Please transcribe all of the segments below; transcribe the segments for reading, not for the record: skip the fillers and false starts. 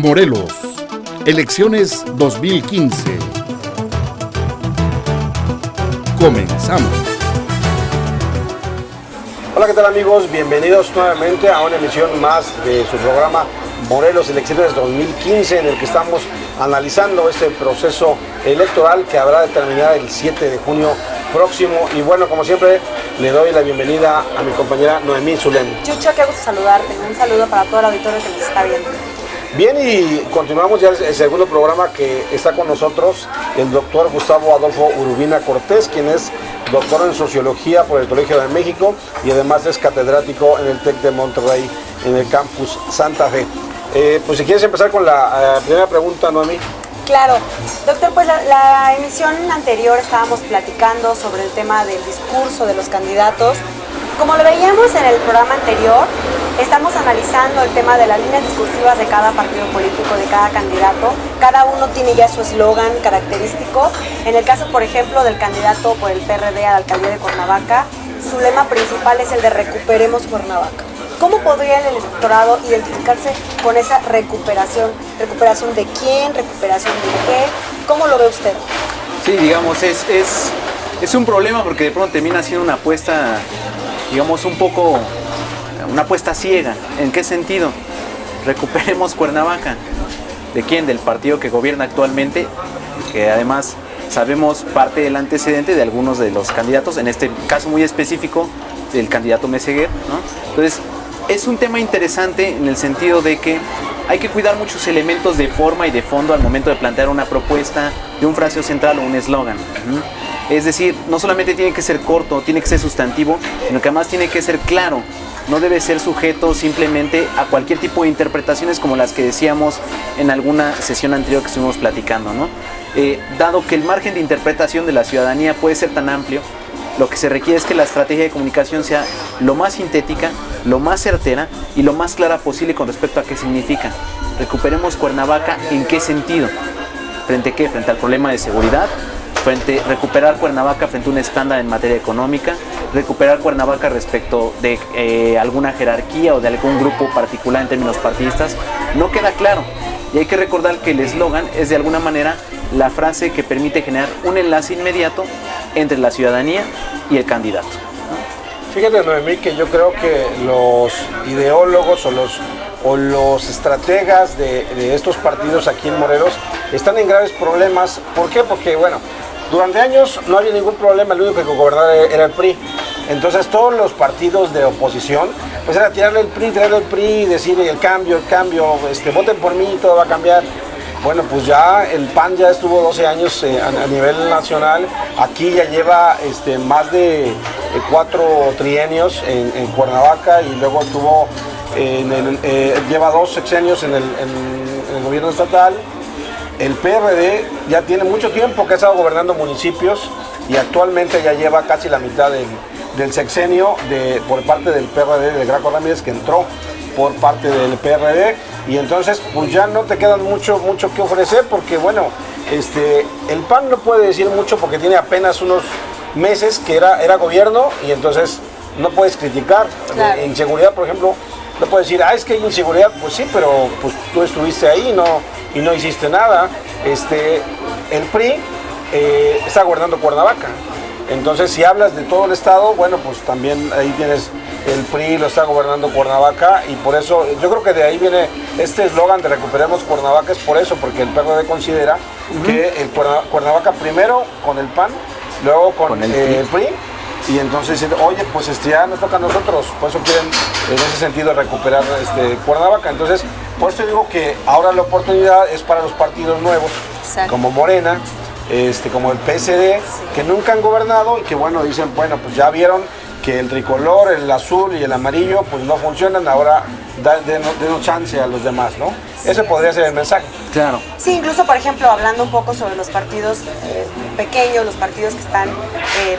Morelos, elecciones 2015. Comenzamos. Hola, ¿qué tal amigos? Bienvenidos nuevamente a una emisión más de su programa Morelos Elecciones 2015, en el que estamos analizando este proceso electoral que habrá de terminar el 7 de junio próximo. Y bueno, como siempre, le doy la bienvenida a mi compañera Noemí Zulem. Chucho, qué gusto saludarte. Un saludo para todo el auditorio que nos está viendo. Bien, y continuamos ya el segundo programa, que está con nosotros el doctor Gustavo Adolfo Urbina Cortés, quien es doctor en Sociología por el Colegio de México y además es catedrático en el TEC de Monterrey, en el campus Santa Fe. Pues si quieres empezar con la primera pregunta, Noemí. Claro, doctor, pues la emisión anterior estábamos platicando sobre el tema del discurso de los candidatos. Como lo veíamos en el programa anterior, estamos analizando el tema de las líneas discursivas de cada partido político, de cada candidato. Cada uno tiene ya su eslogan característico. En el caso, por ejemplo, del candidato por el PRD a la alcaldía de Cuernavaca, su lema principal es el de Recuperemos Cuernavaca. ¿Cómo podría el electorado identificarse con esa recuperación? ¿Recuperación de quién? ¿Recuperación de qué? ¿Cómo lo ve usted? Sí, digamos, es un problema porque de pronto termina siendo una apuesta, digamos, una apuesta ciega. ¿En qué sentido? Recuperemos Cuernavaca. ¿De quién? Del partido que gobierna actualmente, que además sabemos parte del antecedente de algunos de los candidatos, en este caso muy específico del candidato Meseguer, ¿no? Entonces, es un tema interesante en el sentido de que hay que cuidar muchos elementos de forma y de fondo al momento de plantear una propuesta de un fraseo central o un eslogan. Es decir, no solamente tiene que ser corto, tiene que ser sustantivo, sino que además tiene que ser claro. No debe ser sujeto simplemente a cualquier tipo de interpretaciones como las que decíamos en alguna sesión anterior que estuvimos platicando, ¿no? Dado que el margen de interpretación de la ciudadanía puede ser tan amplio, lo que se requiere es que la estrategia de comunicación sea lo más sintética, lo más certera y lo más clara posible con respecto a qué significa. Recuperemos Cuernavaca, ¿en qué sentido? ¿Frente a qué? Frente al problema de seguridad, recuperar Cuernavaca frente a un estándar en materia económica, recuperar Cuernavaca respecto de alguna jerarquía o de algún grupo particular en términos partidistas. No queda claro, y hay que recordar que el eslogan es de alguna manera la frase que permite generar un enlace inmediato entre la ciudadanía y el candidato. Fíjate, Noemí, que yo creo que los ideólogos o los estrategas de estos partidos aquí en Morelos están en graves problemas. ¿Por qué? Porque, bueno, durante años no había ningún problema, el único que gobernaba era el PRI. Entonces todos los partidos de oposición, pues era tirarle el PRI y decir el cambio, voten por mí, todo va a cambiar. Bueno, pues ya el PAN ya estuvo 12 años a nivel nacional. Aquí ya lleva más de 4 trienios en Cuernavaca, y luego lleva 2 sexenios en el gobierno estatal. El PRD ya tiene mucho tiempo que ha estado gobernando municipios y actualmente ya lleva casi la mitad del sexenio por parte del PRD de Graco Ramírez, que entró por parte del PRD, y entonces pues ya no te queda mucho que ofrecer, porque bueno, el PAN no puede decir mucho porque tiene apenas unos meses que era gobierno, y entonces no puedes criticar. Claro. Inseguridad, por ejemplo, no puedes decir, es que hay inseguridad, pues sí, pero pues tú estuviste ahí y no hiciste nada. El PRI está gobernando Cuernavaca. Entonces, si hablas de todo el estado, bueno, pues también ahí tienes el PRI, lo está gobernando Cuernavaca, y por eso yo creo que de ahí viene este eslogan de Recuperemos Cuernavaca. Es por eso, porque el PRD considera que el Cuernavaca primero con el PAN, luego con el PRI, y entonces, oye, pues ya nos toca a nosotros. Por eso quieren en ese sentido recuperar Cuernavaca. Entonces, por eso digo que ahora la oportunidad es para los partidos nuevos. Exacto. Como Morena, como el PSD, sí, que nunca han gobernado y que bueno, dicen, bueno, pues ya vieron que el tricolor, el azul y el amarillo pues no funcionan, ahora denos chance a los demás, ¿no? Sí, ese podría ser el mensaje. Claro. Sí, incluso por ejemplo, hablando un poco sobre los partidos pequeños, los partidos que están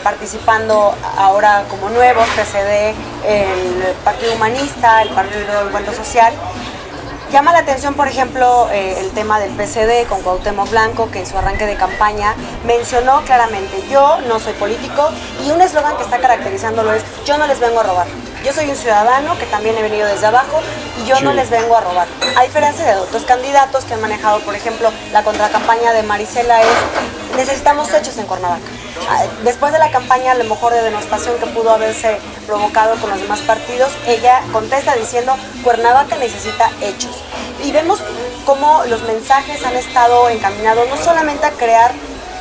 participando ahora como nuevos, PSD, el Partido Humanista, el Partido del Encuentro Social, Llama la atención, por ejemplo, el tema del PCD con Cuauhtémoc Blanco, que en su arranque de campaña mencionó claramente: yo no soy político, y un eslogan que está caracterizándolo es: yo no les vengo a robar. Yo soy un ciudadano que también he venido desde abajo y yo no les vengo a robar. A diferencia de otros candidatos que han manejado, por ejemplo, la contracampaña de Marisela es: necesitamos hechos en Cuernavaca. Después de la campaña, a lo mejor de denostación que pudo haberse provocado con los demás partidos, ella contesta diciendo: Cuernavaca necesita hechos. Y vemos cómo los mensajes han estado encaminados no solamente a crear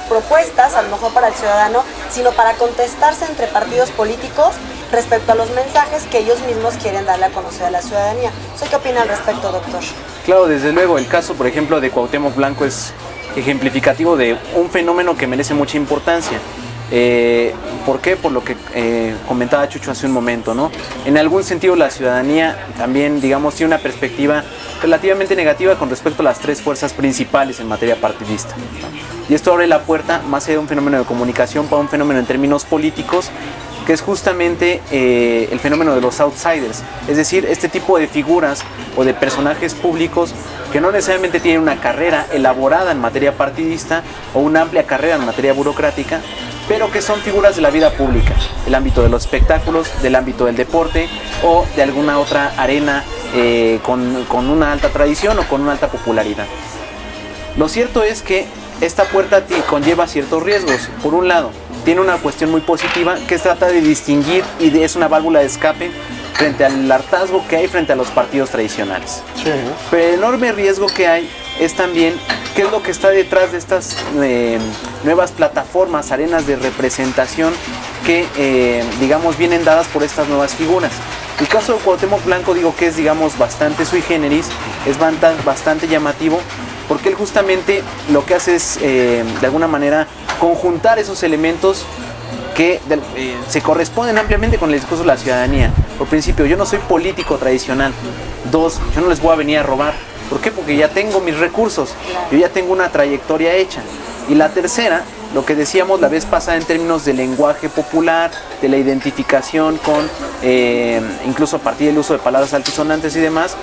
propuestas, a lo mejor para el ciudadano, sino para contestarse entre partidos políticos respecto a los mensajes que ellos mismos quieren darle a conocer a la ciudadanía. ¿Usted qué opina al respecto, doctor? Claro, desde luego, el caso, por ejemplo, de Cuauhtémoc Blanco es ejemplificativo de un fenómeno que merece mucha importancia. ¿Por qué? Por lo que comentaba Chucho hace un momento, ¿no? En algún sentido la ciudadanía también, digamos, tiene una perspectiva relativamente negativa con respecto a las tres fuerzas principales en materia partidista, ¿no? Y esto abre la puerta, más allá de un fenómeno de comunicación, para un fenómeno en términos políticos, que es justamente el fenómeno de los outsiders, es decir, este tipo de figuras o de personajes públicos que no necesariamente tienen una carrera elaborada en materia partidista o una amplia carrera en materia burocrática, pero que son figuras de la vida pública, del ámbito de los espectáculos, del ámbito del deporte o de alguna otra arena con una alta tradición o con una alta popularidad. Lo cierto es que esta puerta conlleva ciertos riesgos. Por un lado, tiene una cuestión muy positiva que trata de distinguir y es una válvula de escape frente al hartazgo que hay frente a los partidos tradicionales. Sí. Pero el enorme riesgo que hay es también qué es lo que está detrás de estas nuevas plataformas, arenas de representación que, digamos, vienen dadas por estas nuevas figuras. El caso de Cuauhtémoc Blanco, digo que es, digamos, bastante sui generis, es bastante llamativo, porque él justamente lo que hace es, de alguna manera, conjuntar esos elementos que se corresponden ampliamente con el discurso de la ciudadanía. Por principio, yo no soy político tradicional. Dos, yo no les voy a venir a robar. ¿Por qué? Porque ya tengo mis recursos, yo ya tengo una trayectoria hecha. Y la tercera, lo que decíamos la vez pasada en términos del lenguaje popular, de la identificación con, incluso a partir del uso de palabras altisonantes y demás,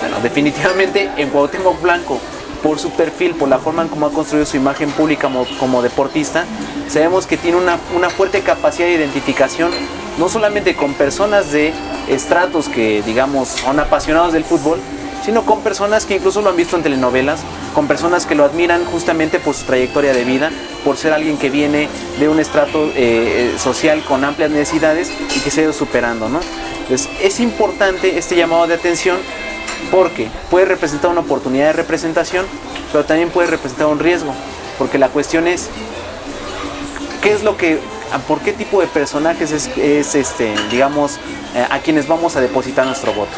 bueno, definitivamente en Cuauhtémoc Blanco, por su perfil, por la forma en cómo ha construido su imagen pública como deportista, sabemos que tiene una fuerte capacidad de identificación, no solamente con personas de estratos que, digamos, son apasionados del fútbol, sino con personas que incluso lo han visto en telenovelas, con personas que lo admiran justamente por su trayectoria de vida, por ser alguien que viene de un estrato social con amplias necesidades y que se ha ido superando, ¿no? Entonces, es importante este llamado de atención, porque puede representar una oportunidad de representación, pero también puede representar un riesgo, porque la cuestión es por qué tipo de personajes digamos, a quienes vamos a depositar nuestro voto.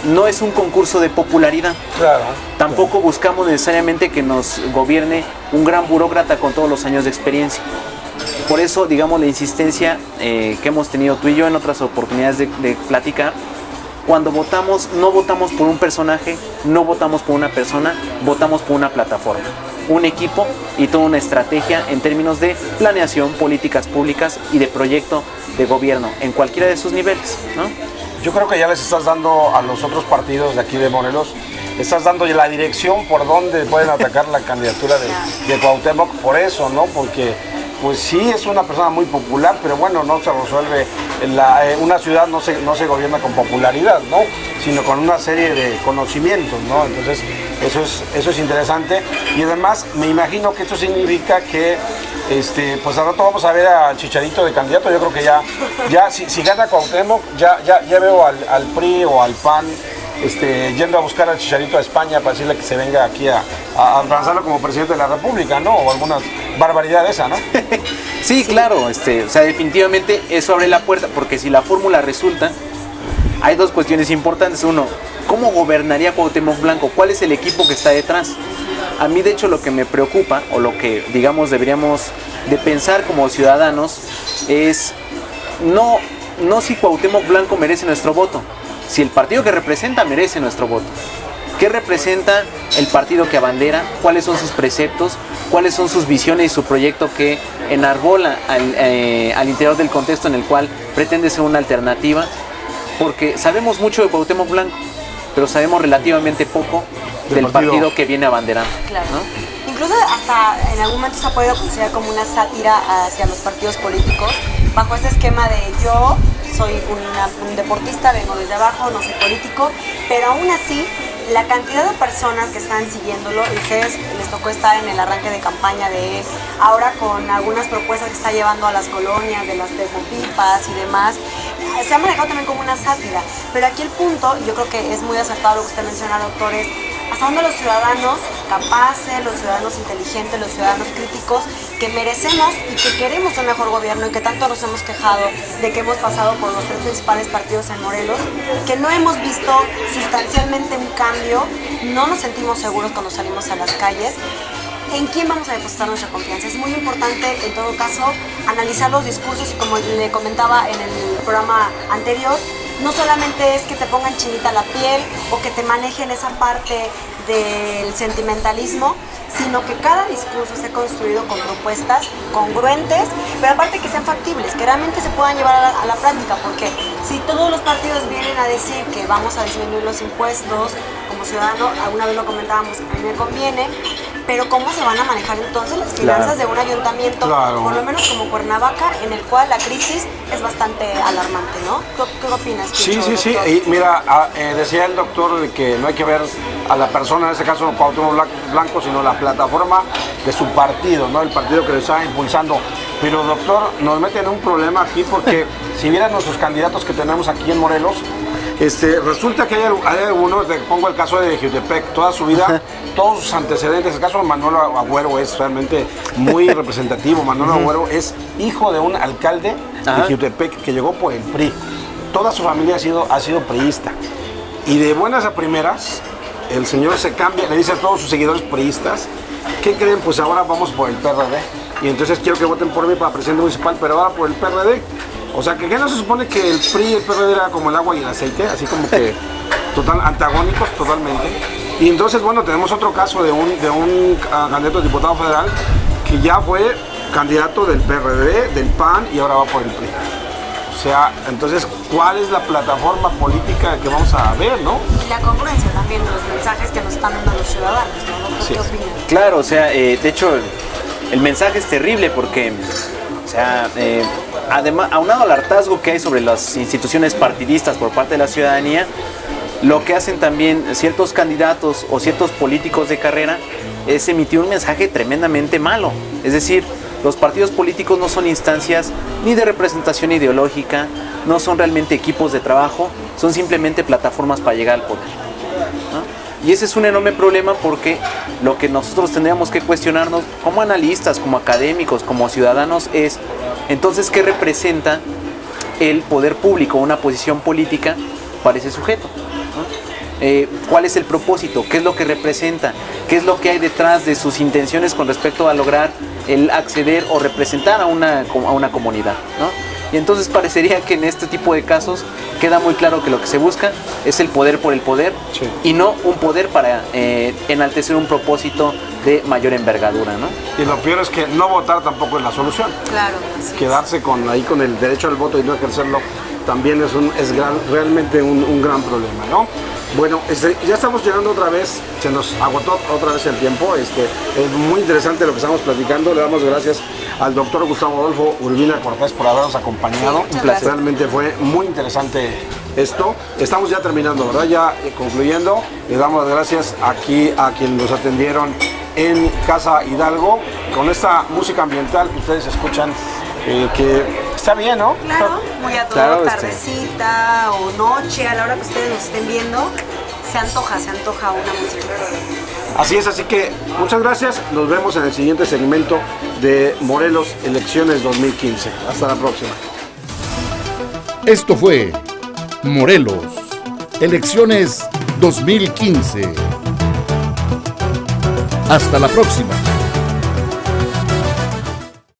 No es un concurso de popularidad. Claro. Tampoco buscamos necesariamente que nos gobierne un gran burócrata con todos los años de experiencia. Por eso, digamos, la insistencia que hemos tenido tú y yo en otras oportunidades de platicar. Cuando votamos, no votamos por un personaje, no votamos por una persona, votamos por una plataforma, un equipo y toda una estrategia en términos de planeación, políticas públicas y de proyecto de gobierno en cualquiera de sus niveles, ¿no? Yo creo que ya les estás dando a los otros partidos de aquí de Morelos, estás dando la dirección por donde pueden atacar la candidatura de Cuauhtémoc, por eso, ¿no? Porque pues sí es una persona muy popular, pero bueno, no se resuelve, una ciudad no se gobierna con popularidad, ¿no? Sino con una serie de conocimientos, ¿no? Entonces eso es interesante, y además me imagino que esto significa que pues al rato vamos a ver al Chicharito de candidato. Yo creo que ya si gana Cuauhtémoc, ya veo al PRI o al PAN yendo a buscar al Chicharito a España para decirle que se venga aquí a lanzarlo como presidente de la República, ¿no? O alguna barbaridad de esa, ¿no? Sí, claro, o sea, definitivamente eso abre la puerta, porque si la fórmula resulta, hay dos cuestiones importantes. Uno, ¿cómo gobernaría Cuauhtémoc Blanco? ¿Cuál es el equipo que está detrás? A mí, de hecho, lo que me preocupa, o lo que, digamos, deberíamos de pensar como ciudadanos, es no si Cuauhtémoc Blanco merece nuestro voto, si el partido que representa merece nuestro voto. ¿Qué representa el partido que abandera? ¿Cuáles son sus preceptos? ¿Cuáles son sus visiones y su proyecto que enarbola al interior del contexto en el cual pretende ser una alternativa? Porque sabemos mucho de Cuauhtémoc Blanco, pero sabemos relativamente poco del partido que viene abanderando. Claro. ¿no? Incluso hasta en algún momento se ha podido considerar como una sátira hacia los partidos políticos, bajo ese esquema de yo soy un deportista, vengo desde abajo, no soy político, pero aún así la cantidad de personas que están siguiéndolo, y ustedes les tocó estar en el arranque de campaña de él, ahora con algunas propuestas que está llevando a las colonias, de las termopipas y demás, se ha manejado también como una sátira. Pero aquí el punto, yo creo que es muy acertado lo que usted menciona, doctor, es hasta dónde los ciudadanos capaces, los ciudadanos inteligentes, los ciudadanos críticos, que merecemos y que queremos un mejor gobierno y que tanto nos hemos quejado de que hemos pasado por los 3 principales partidos en Morelos, que no hemos visto sustancialmente un cambio, no nos sentimos seguros cuando salimos a las calles. ¿En quién vamos a depositar nuestra confianza? Es muy importante, en todo caso, analizar los discursos y, como le comentaba en el programa anterior, no solamente es que te pongan chinita la piel o que te manejen esa parte del sentimentalismo, sino que cada discurso esté construido con propuestas congruentes, pero aparte que sean factibles, que realmente se puedan llevar a la práctica, porque si todos los partidos vienen a decir que vamos a disminuir los impuestos, como ciudadano, alguna vez lo comentábamos, a mí me conviene, pero ¿cómo se van a manejar entonces las finanzas de un ayuntamiento, por lo menos como Cuernavaca, en el cual la crisis es bastante alarmante, ¿no? ¿Qué opinas? Sí. Y mira, decía el doctor de que no hay que ver a la persona, en este caso no Cuauhtémoc Blanco, sino la plataforma de su partido, ¿no? El partido que lo está impulsando. Pero doctor, nos meten en un problema aquí porque si vieran nuestros candidatos que tenemos aquí en Morelos, resulta que hay algunos, pongo el caso de Jiutepec, toda su vida, todos sus antecedentes, el caso de Manuel Agüero es realmente muy representativo. Manuel Agüero es hijo de un alcalde de Jiutepec que llegó por el PRI. Toda su familia ha sido priista. Y de buenas a primeras, el señor se cambia, le dice a todos sus seguidores priistas, ¿qué creen? Pues ahora vamos por el PRD. Y entonces quiero que voten por mí para presidente municipal, pero ahora por el PRD. O sea, que no se supone que el PRI y el PRD era como el agua y el aceite, así como que antagónicos totalmente. Y entonces, bueno, tenemos otro caso de un candidato a diputado federal que ya fue candidato del PRD, del PAN y ahora va por el PRI. O sea, entonces, ¿cuál es la plataforma política que vamos a ver, no? Y la congruencia también de los mensajes que nos están dando los ciudadanos, ¿no? ¿Qué opinan? Claro, o sea, de hecho, el mensaje es terrible porque, o sea, además, aunado al hartazgo que hay sobre las instituciones partidistas por parte de la ciudadanía, lo que hacen también ciertos candidatos o ciertos políticos de carrera es emitir un mensaje tremendamente malo. Es decir, los partidos políticos no son instancias ni de representación ideológica, no son realmente equipos de trabajo, son simplemente plataformas para llegar al poder, ¿no? Y ese es un enorme problema porque lo que nosotros tendríamos que cuestionarnos como analistas, como académicos, como ciudadanos es, entonces, ¿qué representa el poder público, una posición política para ese sujeto? ¿Cuál es el propósito? ¿Qué es lo que representa? ¿Qué es lo que hay detrás de sus intenciones con respecto a lograr el acceder o representar a una comunidad, ¿no? Y entonces parecería que en este tipo de casos queda muy claro que lo que se busca es el poder por el poder, sí, y no un poder para enaltecer un propósito de mayor envergadura, ¿no? Y lo peor es que no votar tampoco es la solución. Claro. Quedarse con el derecho al voto y no ejercerlo también es realmente un gran problema, ¿no? Bueno, ya estamos llegando otra vez, se nos agotó otra vez el tiempo, es muy interesante lo que estamos platicando. Le damos gracias al doctor Gustavo Adolfo Urbina Cortés por habernos acompañado. Sí, un placer. Realmente fue muy interesante esto. Estamos ya terminando, ¿verdad? Ya concluyendo, le damos las gracias aquí a quienes nos atendieron en Casa Hidalgo con esta música ambiental que ustedes escuchan, que está bien, ¿no? Claro, muy a todo, claro, tardecita o noche, a la hora que ustedes nos estén viendo, se antoja una música. Así es, así que muchas gracias, nos vemos en el siguiente segmento de Morelos Elecciones 2015. Hasta la próxima. Esto fue Morelos Elecciones 2015. Hasta la próxima.